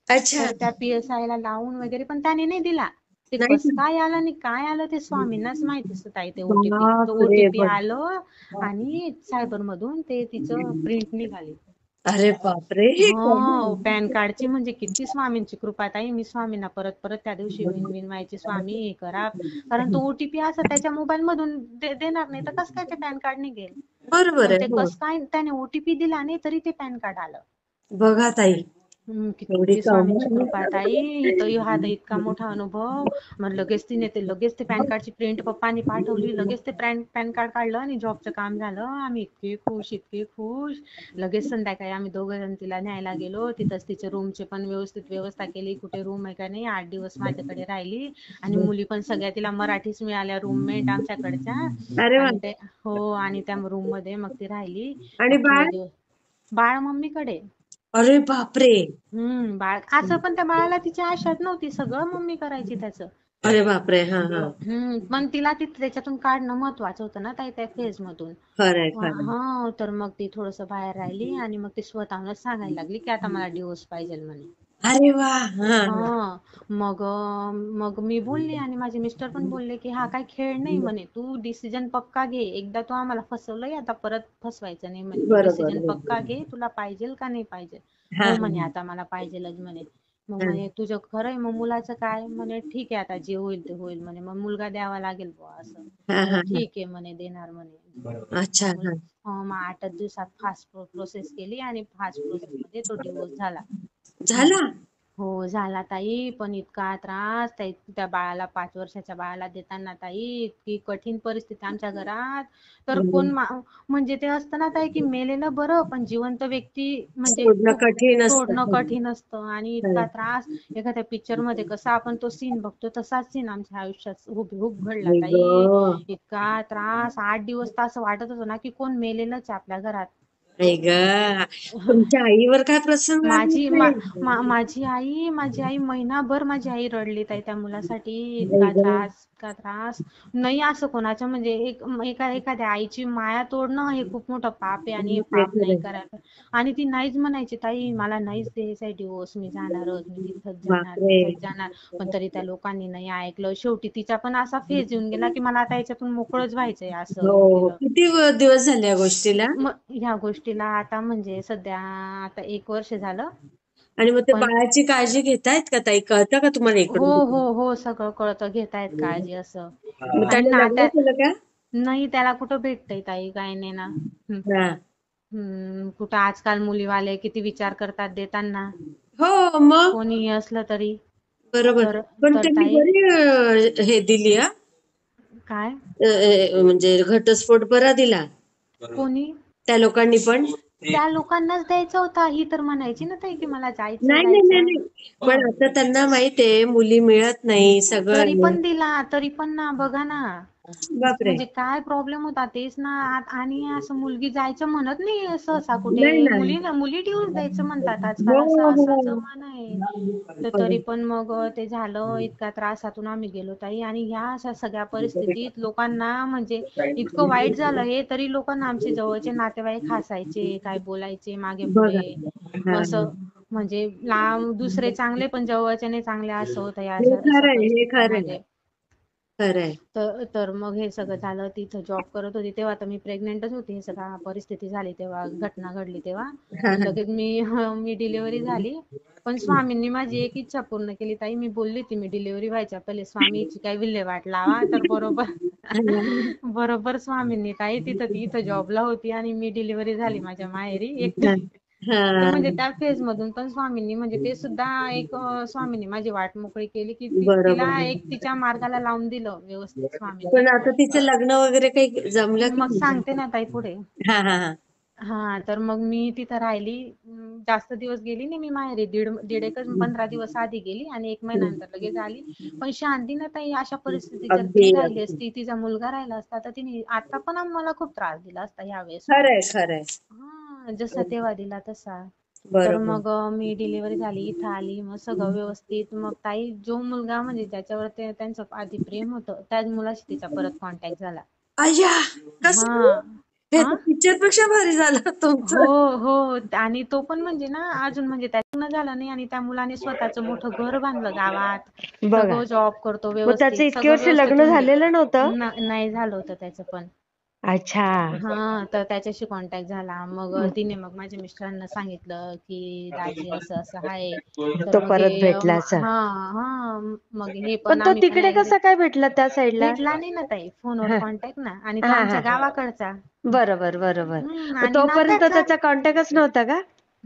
अच्छा. तर त्या PSI ला लावून वगैरे, पण त्याने नाही दिला. ते नाही कस का? काय आलं आणि काय आलं ते स्वामींनाच माहिती असतं ताई. ते ओटीपी, तो बापरे. ओटीपी आलं आणि सायबर मधून ते तिचं प्रिंट निघाली. अरे बापरे. हो, पॅन कार्डची. म्हणजे किती स्वामींची कृपा ताई. मी स्वामींना परत परत त्या दिवशी विनवायची, स्वामी हे करा, कारण तो ओटीपी असा त्याच्या मोबाईल मधून देणार नाही तर कसं काय ते पॅन कार्ड निघेल. बरोबर पण आहे. ते हो. कसं काय त्याने ओटीपी दिला नाही तरी ते पॅन कार्ड आलं. बघा ताई. एवढी किती स्वामींची कमाल. कृपा ताई. तो हा इतका मोठा अनुभव. मग लगेच तिने लगेच ते पॅन कार्डची प्रिंट पप्पांनी पाठवली, लगेच ते पॅन कार्ड काढलं आणि जॉबचं काम झालं. आम्ही इतके खुश, इतके खुश. लगेच संध्याकाळी आम्ही दोघं जण तिला न्यायला गेलो. तिथंच तिचे रूमची पण व्यवस्थित व्यवस्था केली, कुठे रूम आहे का नाही. 8 दिवस माझ्याकडे राहिली. आणि मुली पण सगळ्या तिला मराठीच मिळाल्या, रूममेट आमच्याकडच्या. अरे वा. आणि ते, हो, आणि त्या रूम मध्ये मग ती राहिली. आणि मग थोडे बाळ? दिवस बाळ मम्मीकडे. अरे बापरे. बाळ असं, पण त्या बाळाला तिची आशाच नव्हती, सगळं मम्मी करायची त्याचं. अरे बापरे. हा हा. पण तिला त्याच्यातून काढणं महत्वाचं होतं ना ताई, त्या फेज मधून. खरंय खरंय. हा, तर मग ती थोडस बाहेर राहिली आणि मग ती स्वतःहूनच सांगायला लागली की आता मला डिवोर्स पाहिजे म्हणे. अरे वा. हा हा. हा. मग मग मी बोलली आणि माझे मिस्टर पण बोलले की हा काय खेळ नाही म्हणे, तू डिसिजन पक्का घे. एकदा तू आम्हाला फसवलंय, आता परत फसवायचं नाही म्हणे. तू बरोबर डिसिजन हो. पक्का घे, तुला पाहिजेल का नाही पाहिजे. हा हो हा म्हणे, आता मला पाहिजेलच म्हणे. मग हा म्हणे तुझं खरंय, मग मुलाचं काय म्हणे. ठीक आहे, आता जे होईल ते होईल म्हणे, मग मुलगा द्यावा लागेल बुवा असं. हा हो हा हा. ठीक आहे म्हणे, देणार म्हणे. अच्छा. मग हा. मग 8च दिवसात फास्ट प्रोसेस केली आणि फास्ट प्रोसेस मध्ये तो डिवोर्स झाला. झाला. हो झाला ताई. पण इतका त्रास त्या बाळाला, 5 वर्षाच्या बाळाला देताना ताई, इतकी कठीण परिस्थिती आमच्या घरात. तर हम्म. कोण म्हणजे ते असतं ना ताई की मेलेलं बरं, पण जिवंत व्यक्ती म्हणजे सोडणं खूप कठीण सोडणं असतं. कठीण असतं. आणि इतका त्रास. एखाद्या पिक्चर मध्ये कसा आपण तो सीन बघतो, तसाच सीन आमच्या आयुष्यात हुबेहूब घडला आई ताई. ग. इतका त्रास. 8 दिवस तर असं वाटत होतं ना की कोण मेलेलंच आहे आपल्या घरात. आई ग. तुमच्या आईवर काय प्रसंग आला माझी मा, ताई? मा, माझी आई महिनाभर माझी आई रडली ताई त्या मुलासाठी. आई इतका ग. त्रास, इतका त्रास. नाही असं कोणाच्या म्हणजे एखाद्या आईची माया तोडणं हे खूप मोठं पाप आहे, आणि हे खरंय पाप नाही खरंय. करायला. आणि ती नाहीच म्हणायची ताई, मला नाहीच द्यायचा डिवोर्स, मी जाणारच, मी तिथंच जाणार, बापरे. तिथंच जाणार. पण तरी त्या लोकांनी नाही ऐकलं. शेवटी तिचा पण असा फेज येऊन गेला की मला आता याच्यातून मोकळंच व्हायचंय, असं हो होऊन हो. गेलं. किती दिवस झाले या गोष्टीला? मग ह्या गोष्टीला आता म्हणजे सध्या आता 1 वर्ष झालं. आणि मग ते पण बाळाची काळजी घेतायत का ताई? कळतं का तुम्हाला हो इकडून हो तिकडून? हो, सगळं कळतं, घेतायत काळजी असं. मग आणि त्याने लग्न नात्यात केलं का? नाही, त्याला कुठं भेटतंय ताई, काय नाही ना. हा. कुठं आजकाल मुलीवाले किती विचार करतात देताना, हो मग कोणीही असलं तरी. बरोबर. तर पण तर त्यांनी ताई बरी हे दिली हा काय म्हणजे घटस्फोट बरा दिला कोणी त्या लोकांनी पण. त्या लोकांनाच द्यायचा होता. ही तर म्हणायची ना ताई की मला जायचं नाही नाही नाही राहायचं. नाही, पण आता त्यांना माहितीये मुली मिळत नाही सगळं तरी आहे. पण दिला, तरी पण ना बघा ना, बापरे. म्हणजे काय प्रॉब्लेम होता तेच ना. आणि असं मुलगी जायचं म्हणत नाही सहसा नाही कुठे. ना. मुली डिवोर्स द्यायचं म्हणतात हो आजकाल, असं हो. असं जमाना आहे. तर तरी पण मग ते झालं. इतक्या त्रासातून आम्ही गेलो ताई. आणि ह्या अशा सगळ्या परिस्थितीत लोकांना म्हणजे इतकं वाईट झालं हे, तरी लोकांना आमचे जवळचे नातेवाईक हसायचे, काय बोलायचे मागे बघा. पुढे हा. असं. म्हणजे लांब दुसरे चांगले पण जवळचे नाही चांगले, असं होतं या हे अशा अशा खरंय, हे खरंय, परिस्थितीमध्ये. खरंय. तर मग हे सगळं झालं. तिथं जॉब करत होती तेव्हा तर मी प्रेग्नेंटच होती. हे सगळं परिस्थिती झाली तेव्हा, घटना घडली तेव्हा. हा हा. लगेच मी डिलिव्हरी झाली. पण स्वामींनी माझी एक इच्छा पूर्ण केली ताई. मी बोलली होती मी डिलिव्हरी व्हायच्या पहिले स्वामीची काही विल्हेवाट लावा, तर बरोबर बरोबर स्वामींनी ताई ती इथं जॉबला होती आणि मी डिलिव्हरी झाली माझ्या माहेरी एकटी. हा तर हा. म्हणजे त्या फेज मधून पण स्वामींनी म्हणजे ते सुद्धा एक स्वामींनी माझी वाट मोकळी केली की तिला बरोबर. एक तिच्या मार्गाला लावून दिलं व्यवस्थित पण स्वामींनी. आता तिचं लग्न वगैरे काही जमलं की मग नाही? सांगते ना ताई पुढे. हा हा हा. तर मग मी तिथं राहिली. जास्त दिवस गेली नाही मी माहेरी. दीड एकच 15 दिवस आधी गेली आणि 1 महिन्यानंतर लगेच आली. पण शांती ना ताई, अशा परिस्थितीत जर अगदी ती राहिली अगदी. असती, तिचा मुलगा राहिला असता, तर तिने आता पण आम्हाला खूप त्रास दिला असता यावेळेस पण. खरंय खरंय. जसा तेव्हा दिला तसा. तर बरोबर. मग मी डिलिव्हरी झाली, इथं आली, मग सगळं व्यवस्थित. मग ताई जो मुलगा म्हणजे ज्याच्यावर त्यांचं आधी प्रेम होतं, त्याच मुलाशी तिचा परत कॉन्टॅक्ट झाला. अय्या. हा कसं. हे हा तर पिक्चर पेक्षा भारी झालं हो तुमचं. हो. आणि तो पण म्हणजे ना अजून म्हणजे त्याचं लग्न झालं नाही आणि त्या मुलाने स्वतःचं मोठं घर बांधलं गावात. बघा. सगळं जॉब करतो मग त्याचं व्यवस्थित, इतके सगळं वर्ष व्यवस्थित लग्न होऊन गेलं. झालेलं नव्हतं. नाही झालं होतं त्याचं पण. अच्छा. तर त्याच्याशी कॉन्टॅक्ट झाला. मग तिने मग माझ्या मिस्टरांना सांगितलं की दाजी असं असं आहे. तर तो मग परत हे भेटला असं. हा मग हे पण पण तो आम्ही पण तिकडे ऍग्री. कसा काय भेटला त्या साईडला? भेटला नाही ना ताई, फोनवर हा कॉन्टॅक्ट ना. आणि तो हा आमच्या हा. गावाकडचा. बरोबर बरोबर. मग आणि तोपर्यंत नात्यातला. त्याचा कॉन्टॅक्टच नव्हता का?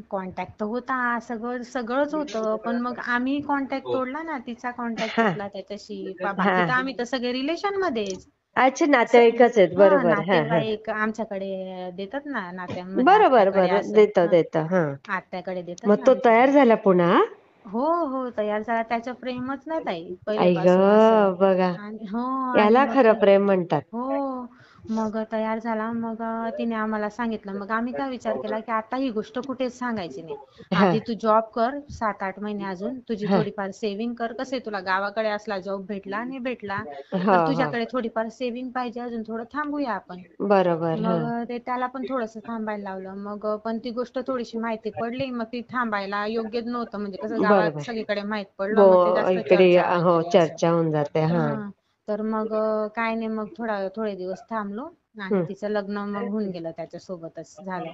कॉन्टॅक्ट तर होता, सगळंच होतं. पण मग आम्ही कॉन्टॅक्ट तोडला ना, तिचा कॉन्टॅक्ट हा तुटला त्याच्याशी. हा. बाकी तर आम्ही तर सगळे रिलेशन मध्येच. अच्छा, नातेवाईकच आहेत. बरोबर. हा हा. नातेवाईक आमच्याकडे देतात ना, नात्यांमध्ये बरोबर आत्याकडे बरं, असं. देतो देतो. हा. आत्याकडे देतात मग ना तो तयार आमच्याकडे. झाला पुन्हा? हो हो, तयार झाला. त्याचं प्रेमच ना ताई आई ग. पहिलेपासून असं. बघा. आणि हो. आणि याला मग खरं प्रेम म्हणतात. हो. मग तयार झाला. मग तिने आम्हाला सांगितलं. मग आम्ही काय विचार केला की आता ही गोष्ट कुठेच सांगायची नाही. हा आधी तू जॉब कर 7-8 महिने, अजून तुझी हा. थोडीफार सेव्हिंग कर. कसं आहे, तुला गावाकडे असला जॉब भेटला नाही भेटला, हो तर हो. तुझ्याकडे थोडीफार सेव्हिंग पाहिजे. अजून थोडं थांबूया आपण. बरोबर. हा. मग ते त्याला पण थोडंसं थांबायला लावलं. मग पण ती गोष्ट थोडीशी माहिती पडली. मग ती थांबायला योग्य नव्हतं. म्हणजे कसं गावात बरोबर. सगळीकडे माहित पडलं, मग ते जास्त इकडे चर्चा हो, वगैरे असं. चर्चा होऊन जाते. हा. तर मग काय नाही, मग थोडे दिवस थांबलो. आणि हम्म. तिचं लग्न मग होऊन गेलं, त्याच्यासोबतच झालं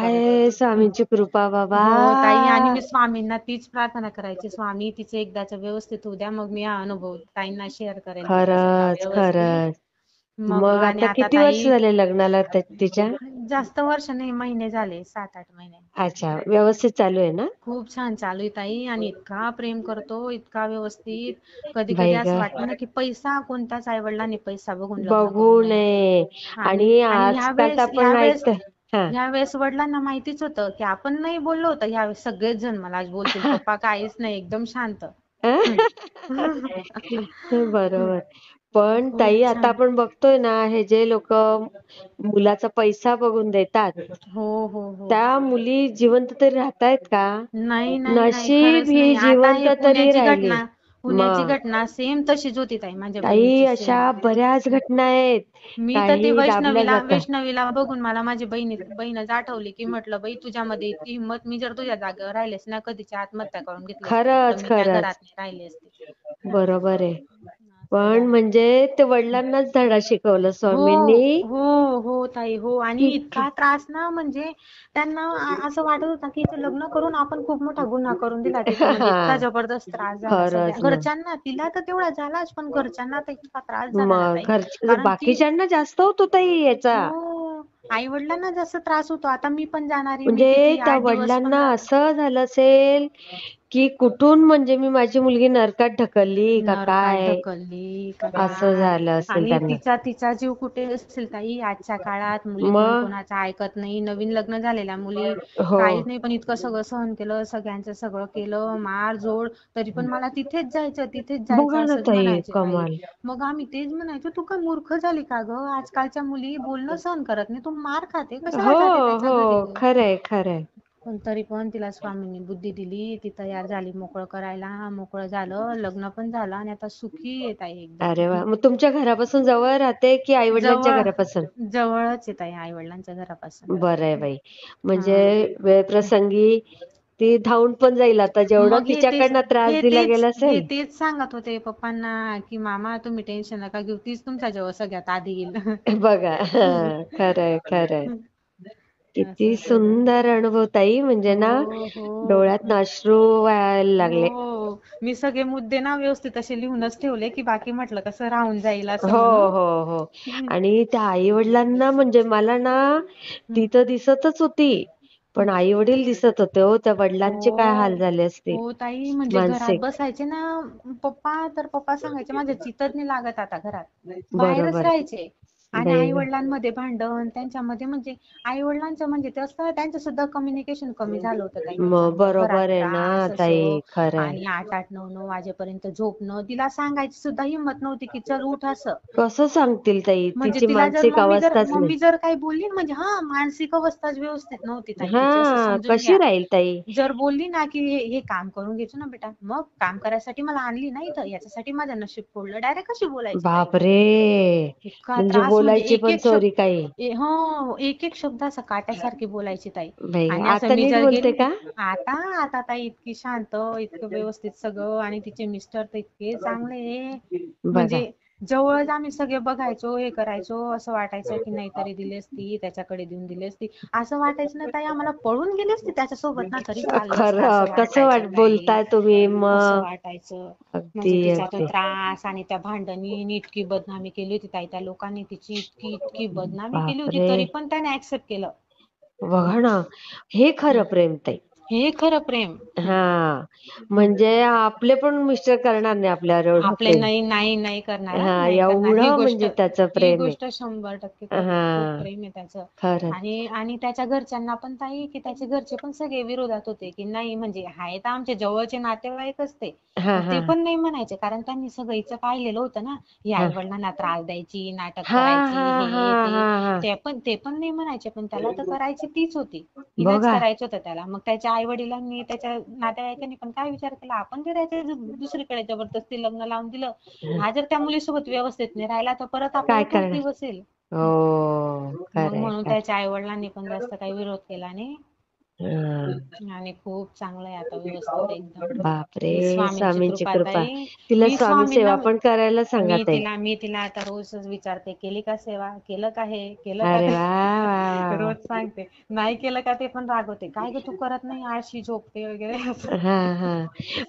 परत. काय स्वामींची कृपा बाबा. हो ताई. आणि मी स्वामींना तीच प्रार्थना करायची, स्वामी तिचं एकदाच व्यवस्थित होऊ द्या. मग मी हा अनुभव ताईंना शेअर करेन तिचा सगळा खरंच व्यवस्थित. खरंच. मग मग आणि आता आता किती वर्ष ताई झाले लग्नाला तिच्या? जास्त वर्ष नाही, महिने झाले, 7-8 महिने. अच्छा, व्यवस्थित चालू आहे ना? खूप छान चालू आहे ताई. आणि इतका प्रेम करतो, इतका व्यवस्थित. कधी कधी बाई असं ग. वाटतं ना की पैसा, कोणत्याच आईवडिलांनी पैसा बघून लग्न बघू करू नये. नये. आणि आणि आणि आजकाल तर आपण ऐकतोय. हा. ह्या वेळेस वडिलांना माहितीच होतं की आपण नाही बोललो होतं. ह्यावेळेस सगळेच जण मला आज बोलतील, पप्पा काहीच नाही, एकदम शांत. हम्म. बरोबर. पण खूप ताई, आता छान. आपण बघतोय ना, हे जे लोक मुलाचा पैसा बघून देतात, हो हो हो. त्या मुली जिवंत तरी राहतायत का? नाही नाही नाही, नशीब खरंच नाही. ही आता जिवंत हे तरी पुण्याची राहिली. घटना, मग सेम तशीच होती ताई, माझ्या ताई, बहिणीची अशा सेम. बऱ्याच घटना आहेत. मी तर ती काही दाबल्या जातात. वैष्णवीला बघून मला माझी बहीणच आठवली. की म्हटलं बाई, तुझ्यामध्ये इतकी हिंमत, मी जर तुझ्या जागेवर राहिलेस ना, कधीची आत्महत्या करून घेतली असती. म्हटलं खरंच मी त्या घरात खरंच. नाही राहिली असती. बरोबर आहे. असं पण झालं. म्हणजे ते वडिलांनाच धडा शिकवला हो स्वामींनी. हो हो ताई हो. आणि की इतका त्रास ना, म्हणजे त्यांना असं वाटत होतं की हिचं लग्न करून आपण खूप मोठा गुन्हा करून दिला तिथं. म्हणजे इतका जबरदस्त त्रास झाला सगळ्या खरंच ना. घरच्यांना. तिला तर तेवढा झालाच, पण घरच्यांना तर इतका त्रास झाला ना मग ताई. घर कारण ती बाकीच्यांना जास्त होत ताई याचा. हो. आई वडिलांना जसं त्रास होतो, आता मी पण जाणार आहे, मी म्हणजे किती त्या 8 दिवस पण वडिलांना राहणार. असं झालं असेल की कुठून म्हणजे मी माझी मुलगी नरकात ढकलली का नरकात काय, ढकलली का असं काय. झालं असेल आणि त्यांना. तिचा जीव कुठे असेल ताई, आजच्या काळात मुली कोण मग कोणाचं ऐकत नाही. नवीन लग्न झालेल्या मुली हो, काहीच नाही, पण इतकं सगळं सहन केलं, सगळ्यांचं सगळं केलं, मार जोड, तरी पण मला तिथेच जायचं बघा ना असंच ताई, म्हणायचे ताई. कमाल. मग आम्ही तेच म्हणायचो, तू काय मूर्ख झाली का ग? आजकालच्या मुली बोलणं सहन करत नाही, तू मार खाते, कशाला हो जाते त्याच्या हो, घरी ग? खरंय खरंय. पण तरी पण तिला स्वामींनी बुद्धी दिली, ती तयार झाली मोकळं करायला, मोकळं झालं, लग्न पण झालं आणि आता सुखी येत आहे एकदम. अरे वा, मग तुमच्या घरापासून जवळ राहते की आई वडिलांच्या जवळ घरापासून? जवळच येत आहे आई वडिलांच्या घरापासून. बरं आहे बाई. म्हणजे हा. वेळ प्रसंगी ती धावून पण जाईल आता, जेवढं मग तिच्याकडनं त्रास दिला गेला हे असेल. तेच सांगत होते पप्पांना, की मामा तुम्ही टेन्शन नका घेऊ, तीच तुमच्या जवळ सगळ्यात आधी येईल. बघा, खरंय खरंय. किती असं सगळं. सुंदर अनुभव ताई, म्हणजे ना हो हो डोळ्यात अश्रू वाहायला लागले. हो. मी सगळे मुद्दे ना व्यवस्थित असे लिहूनच ठेवले, की बाकी म्हटलं कसं राहून जाईल असं हो म्हणून. हो हो. आणि त्या आई वडिलांना म्हणजे मला ना, ती तर दिसतच होती, पण आई वडील दिसत होते हो. त्या वडिलांचे काय हाल हो. झाले असतील हो ताई, म्हणजे घरात मानसिक. बसायचे ना पप्पा सांगायचे माझ्या चितच नाही लागत आता घरात. बाहेरच बरोबर. राहायचे. आणि आई बाई, वडिलांमध्ये भांडण, त्यांच्यामध्ये म्हणजे आई वडिलांचं म्हणजे ते असतं त्यांचं सुद्धा कम्युनिकेशन कमी झालं होतं ताई मग त्याच्यामुळं. घरात बरोबर आहे ना त्रास असं. ताई, खरंय. आणि 8-8, 9-9 वाजेपर्यंत झोपणं. तिला सांगायची सुद्धा हिंमत नव्हती, की चल उठ असं. कसं सांगतील ताई, म्हणजे तिची तिला जर मानसिक अवस्थाच नाही. मम्मी जर काही बोलली ना, म्हणजे मानसिक अवस्थाच व्यवस्थित नव्हती ताई तिची, असं हा, समजून कशी घ्या. राहील ताई. जर बोलली ना, की हे काम करून घ्यायचो ना बेटा, मग काम करायसाठी मला आणली ना इथं, याच्यासाठी माझं नशीब फोडलं, डायरेक्ट कशी बोलायची ताई. बापरे, इतका म्हणजे त्रास म्हणजे बोलायची पण चोरी काही. हो, एक एक शब्द असा काट्यासारखी बोलायची ताई. बाई ग, आणि असं आता मी नीट जर बोलते गेली का? आता आता ताई इतकी शांत, इतकं व्यवस्थित सगळं. आणि तिचे मिस्टर तर इतके चांगले, बघा. म्हणजे जवळच आम्ही सगळे बघायचो, हे करायचो. असं वाटायचं की नाही तरी दिली असती, त्याच्याकडे देऊन दिली असती. असं वाटायचं ना ताई, आम्हाला पळून गेली असती त्याच्यासोबत ना तरी चाललं असतं, खरं असं कसं वाटायचं ताई. बोलताय तुम्ही असं मग. वाटायचं. अगदी म्हणजे तिचा तो अगदी. त्रास आणि त्या भांडणीने इतकी बदनामी केली होती ताई त्या लोकांनी, तिची इतकी इतकी बदनामी केली होती, बापरे, तरी पण त्याने ऍक्सेप्ट केलं. बघा ना, हे खरं प्रेम ताई. हे खरं प्रेम. हा, म्हणजे आपले पण मिस्टर करणार नाही आपल्यावर एवढं आपले प्रेम. नाही नाही नाही करणार, हा, नाही करणार. एवढं म्हणजे त्याचं ही प्रेम आहे. गोष्ट 100% खरी आहे. खूप हा, प्रेम आहे त्याचं. खरंच. आणि त्याच्या घरच्यांना पण ताई, की त्याचे घरचे पण सगळे विरोधात होते, की नाही म्हणजे आहे तर आमचे जवळचे नातेवाईकच ते. हा ते हा पण नाही म्हणायचे, कारण त्यांनी सगळं हिचं पाहिलेलं होतं ना. ही हा आई वडिलांना त्रास द्यायची, नाटक हा करायची, हा हा हे ते. हा हा. ते पण नाही म्हणायचे, पण त्याला तर करायची तीच होती. हिलाच बघा, करायचं होतं त्याला. मग त्याच्या आई वडिलांनी, त्याच्या नातेवाईकांनी पण काय विचार केला, आपण जर दुसरीकडे जबरदस्ती लग्न लावून दिलं, हा जर त्या मुलीसोबत व्यवस्थित नाही राहिला, तर परत काय आपल्याला तोच करणार. दिवस येईल. हो, मग खरंय म्हणून खरं. त्याच्या आई वडिलांनी पण जास्त काही विरोध केला नाही. हा. आणि खूप चांगलं आहे आता, व्यवस्थित एकदम. बापरे, ही स्वामींची स्वामींची कृपा कृपा. ताई. तिला मी स्वामी स्वामींना सेवा पण करायला सांगा ताई. मी तिला आता रोजच विचारते, केली का सेवा, केलं का हे, केलं का अरे ते. वा वा वा वा. रोज सांगते. नाही केलं का ते पण रागवते, काय ग तू करत नाही, आळशी झोपते वगैरे असं. हा हा.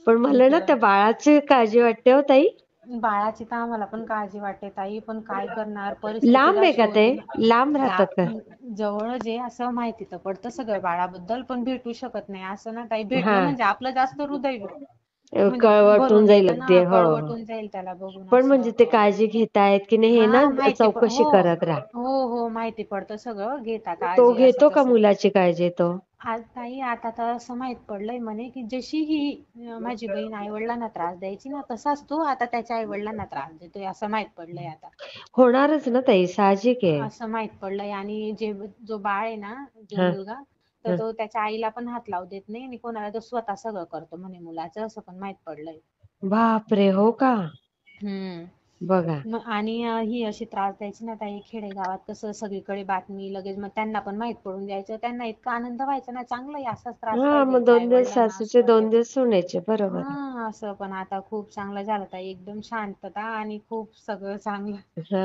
पण मग मला ना तिला त्या बाळाची काळजी वाटते हो ताई. बाळाची तर आम्हाला पण काळजी वाटते ताई, पण काय करणार, परिस्थितीच लांब आहे अशी का ते? होती ना. लांब राहतात का? जवळ जे असं माहिती तर पडतं सगळं बाळाबद्दल, पण भेटू शकत नाही असं ना ताई. हा, भेटलं म्हणजे आपलं जास्त हृदय म्हणजे कळवटून भरून जाईल येतं अगदी. ना, हो हो. कळवटून जाईल त्याला बघून पण असं. म्हणजे ते काळजी घेतायत की नाही हे ना, चौकशी हो करत राहा. हो हो, माहिती पडतं सगळं, घेता तो काळजी असं घेतो का तसं. मुलाची काळजी तो? आज ताई आता तर असं माहित पडलंय म्हणे, की जशी ही माझी बहीण आई वडिलांना त्रास द्यायची ना, तसाच तो आता त्याच्या आई वडिलांना त्रास देतोय, असं माहित पडलंय आता. होणारच ना ताई, साहजिक आहे. असं माहित पडलंय. आणि जो बाळ आहे ना, जो हा मुलगा, तर हा. तो त्याच्या आईला पण हात लावू देत नाही, आणि कोणाला तो स्वतः सगळं करतो म्हणे मुलाचं, असं पण माहित पडलंय. बापरे, हो का? हम्म. बघा. आणि ही अशी त्रास द्यायची ना ताई, खेडेगावात कसं सगळीकडे बातमी लगेच, मग त्यांना पण माहित पडून जायचं, त्यांना इतका आनंद व्हायचा ना, चांगलं आहे असाच त्रास हा, काही मग द्यायचा आई 2 दिवस वडिलांना, असं सासूचे, 2 दिवस वाटायचं. सुनेचे. बरोबर आहे. असं. पण आता खूप चांगलं झालं ताई, एकदम शांतता आणि खूप सगळं चांगलं.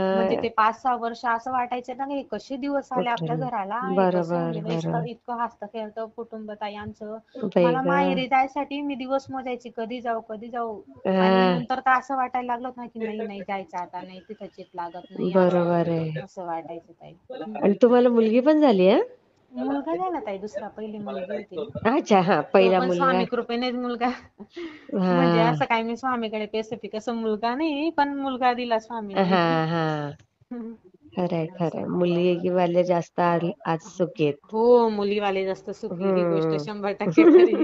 म्हणजे हा, ते 5-6 वर्ष असं वाटायचं ना, हे कसे दिवस आले आपल्या कुठं. घराला, हे कसं होऊन बरोबर गेलं, इतकं बरोबर. इतकं हसतं खेळतं कुटुंब ताई आमचं. बाई मला ग. माहेरी जायसाठी मी दिवस मोजायची, कधी जाऊ कधी जाऊ. आणि हा. नंतर तर असं वाटायला लागलं ना, की नाही नाही जायचं आता नाही तिथं चित लागत नाही बरोबर आहे. असं वाटायचं ताई. आणि तुम्हाला मुलगी पण झाली आहे? मुलगा झाला ताई दुसरा, पहिली मुलगी होती. अच्छा, हा, तो पहिला पण मुलगा. स्वामी कृपेनेच मुलगा. म्हणजे हा असं काय मी स्वामीकडे स्पेसिफिक असं मुलगा नाही, पण मुलगा दिला स्वामींनी. हा हा खरंय असं. खरंय. मुलगी वाले जास्त आज सुखी आहेत. हो, मुलीवाले जास्त सुखी, ही गोष्ट हम्म 100% खरी.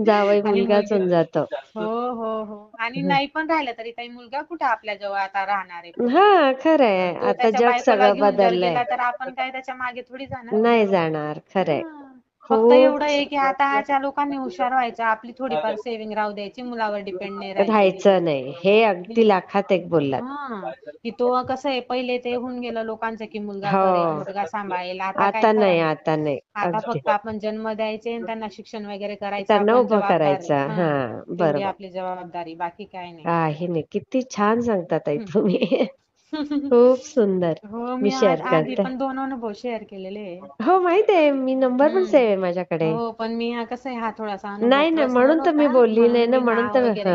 जावई आणि मुलगाच मुलगी होऊन जातो. हो हो हो. आणि नाही पण राहिलं तरी काही मुलगा कुठे आपल्या जवळ आता राहणार आहे पुढे. हा खरंय. तो आता त्याच्या जग बायकोला सगळं घेऊन जर बदललंय. गेला तर आपण काय त्याच्या मागे थोडी जाणार. नाही जाणार, खरंय. हा. फक्त खूप एवढं आहे की आताच्या लोकांनी हुशार व्हायचं, आपली थोडीफार सेव्हिंग राहू द्यायची, मुलावर डिपेंड नाही राहायचं. राहायचं नाही, हे अगदी लाखात एक बोललात. हा, की तो कसं आहे, पहिले ते होऊन गेलं लोकांचं की मुलगा करेल, हो, मुलगा सांभाळेल. आता काय आता खरं नाही, नाही. आता नाही. आता अगदी फक्त आपण जन्म द्यायचे आणि त्यांना शिक्षण वगैरे करायचं, त्यांना आपण उभं जबाबदार आहे. करायचं. हा, तेवढी बरोबर आपली जबाबदारी, बाकी काय नाही. आहे. नाही, किती छान सांगतात ताई हम्म. तुम्ही. खूप सुंदर. हो, मी मी शेअर आधी करते. पण 2 अनुभव शेअर केलेले आहे. हो, माहित आहे. मी नंबर पण सेव्ह आहे माझ्याकडे. हो, पण मी कसं आहे, हा थोडासा अनुभव नाही नाही, पर्सनल म्हणून तर होता, मी बोलली नाही म्हणून ना, मी म्हणून नाव तर हा, वगैरे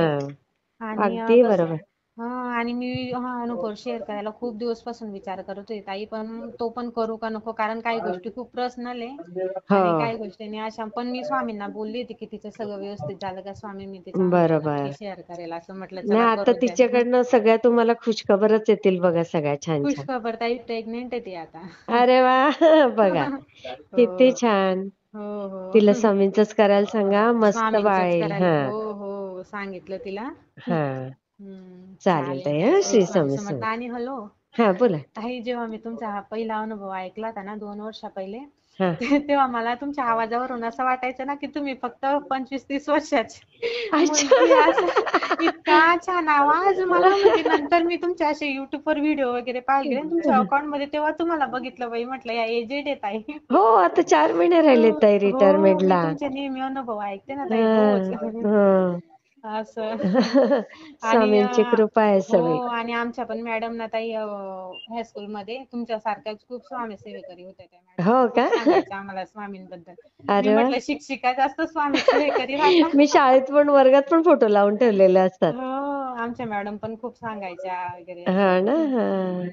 आणि अगदी कसं बरोबर. आणि मी हा अनुभव शेअर करायला खूप दिवसपासून विचार करत होते ताई, पण तो पण करू का नको, कारण काही गोष्टी खूप पर्सनल आहे आणि हो, काही गोष्टींनी अशा. पण मी स्वामींना बोलली होती की तिचं सगळं व्यवस्थित झालं का स्वामी, मी तिचा अनुभव नक्की बरोबर. शेअर करेल, असं म्हटलं नाही, चला आता करू द्या. तिच्याकडनं सगळ्या तुम्हाला खुशखबरच येतील बघा, सगळ्या छान खुश छान. खबर ताई, प्रेग्नेंट आहे ती आता. अरे वा बघा, किती हो छान. हो तिला हो. स्वामींचंच करायला सांगा, मस्त बाळ स्वामींचंच येईल. करायला, हा हो हो, सांगितलं तिला. हा, चालेल चालेल ताई. ताई, हा, श्री श्री स्वामी स्वामी समर्थ. समर्थ. आणि हॅलो हा, बोला. ताई, जेव्हा मी तुमचा हा पहिला अनुभव ऐकला होता ना 2 वर्ष पहिले, हा, तेव्हा मला तुमच्या आवाजावरून असं वाटायचं ना की तुम्ही फक्त 25-30 वर्षाची मुलगी. असं अच्छा. इतका छान आवाज मला, म्हणजे नंतर मी तुमचे असे युट्यूबवर व्हिडिओ वगैरे पाहिले ना तुमच्या अकाउंट मध्ये, तेव्हा तुम्हाला बघितलं बाई, म्हटलं या एजेड आहे ताई. हो, आता 4 महिने राहिले ताई हो, मी रिटायरमेंटला. तुमचे नेहमी अनुभव ऐकते ना ताई, रोज. हा हा. असं. आणि स्वामींची कृपा आहे हो, सगळी. आणि आमच्या पण मॅडम ना ताई, हायस्कूलमध्ये तुमच्यासारख्याच खूप स्वामी सेवेकरी होत्या त्या मॅडम, हो का? खूप सांगायच्या आम्हाला स्वामींबद्दल. मी अरे वा. म्हटलं शिक्षिका जास्त स्वामी सेवेकरी राहता. मी शाळेत पण, वर्गात पण फोटो लावून ठेवलेले असतात. हो, आमच्या मॅडम पण खूप सांगायच्या वगैरे हा असं. ना. हा,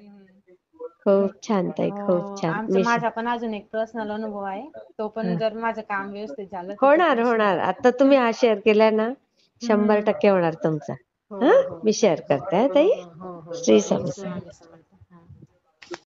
खूप छान ताई, खूप हो, छान. मी माझा पण अजून एक पर्सनल अनुभव आहे. तो पण हा. जर माझं काम व्यवस्थित झालं तर तो होणार पण शेअर. होणार. आता तुम्ही हा शेअर केलाय ना, हम्म. 100% होणार तुमचा. हो हा, हो मी शेअर करते हा हो ताई. हो हो हो. श्री श्री स्वामी समर्थ. स्वामी समर्थ.